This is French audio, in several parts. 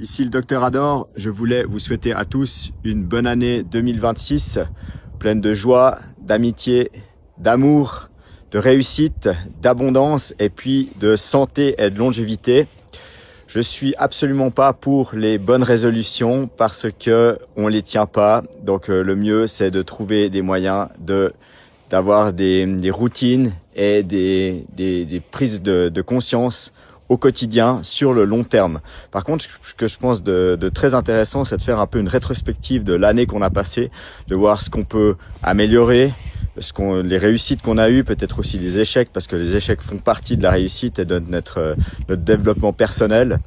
Ici le Docteur Adore, je voulais vous souhaiter à tous une bonne année 2026, pleine de joie, d'amitié, d'amour, de réussite, d'abondance et puis de santé et de longévité. Je suis absolument pas pour les bonnes résolutions parce que on les tient pas. Donc le mieux c'est de trouver des moyens d'avoir des routines et des prises de conscience au quotidien sur le long terme. Par contre, ce que je pense de très intéressant, c'est de faire un peu une rétrospective de l'année qu'on a passée, de voir ce qu'on peut améliorer, les réussites qu'on a eues, peut-être aussi des échecs, parce que les échecs font partie de la réussite et de notre développement personnel.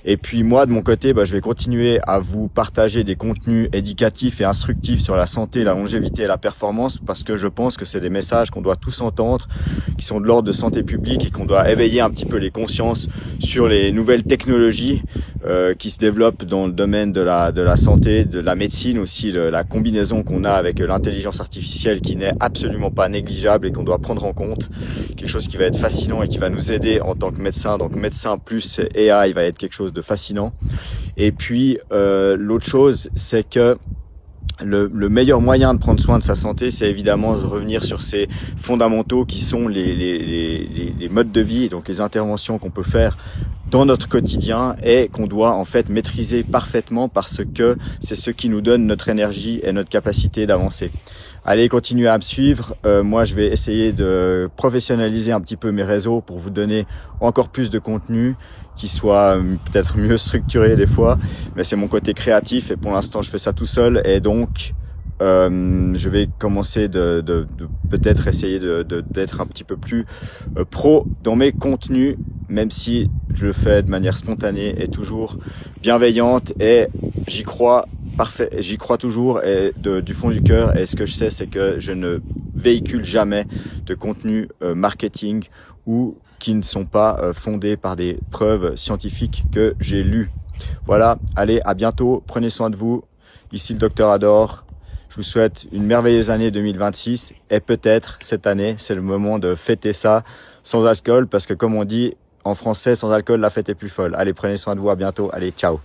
Et puis moi, de mon côté, je vais continuer à vous partager des contenus éducatifs et instructifs sur la santé, la longévité et la performance, parce que je pense que c'est des messages qu'on doit tous entendre, qui sont de l'ordre de santé publique et qu'on doit éveiller un petit peu les consciences sur les nouvelles technologies qui se développent dans le domaine de la santé, de la médecine aussi, la combinaison qu'on a avec l'intelligence artificielle qui n'est absolument pas négligeable et qu'on doit prendre en compte. Quelque chose qui va être fascinant et qui va nous aider en tant que médecin. Donc médecin plus AI va être quelque chose de fascinant. Et puis l'autre chose, c'est que le meilleur moyen de prendre soin de sa santé, c'est évidemment de revenir sur ces fondamentaux qui sont les modes de vie, donc les interventions qu'on peut faire dans notre quotidien et qu'on doit en fait maîtriser parfaitement parce que c'est ce qui nous donne notre énergie et notre capacité d'avancer. Allez, continuez à me suivre. Moi, je vais essayer de professionnaliser un petit peu mes réseaux pour vous donner encore plus de contenu qui soit peut-être mieux structuré des fois. Mais c'est mon côté créatif et pour l'instant, je fais ça tout seul. Et donc, je vais commencer de peut-être essayer d'être un petit peu plus pro dans mes contenus, même si je le fais de manière spontanée et toujours bienveillante et j'y crois toujours et du fond du cœur. Et ce que je sais, c'est que je ne véhicule jamais de contenu marketing ou qui ne sont pas fondés par des preuves scientifiques que j'ai lues. Voilà, allez, à bientôt, prenez soin de vous. Ici le Docteur Adore. Je vous souhaite une merveilleuse année 2026 et peut-être cette année, c'est le moment de fêter ça sans alcool parce que comme on dit en français, sans alcool, la fête est plus folle. Allez, prenez soin de vous, à bientôt. Allez, ciao.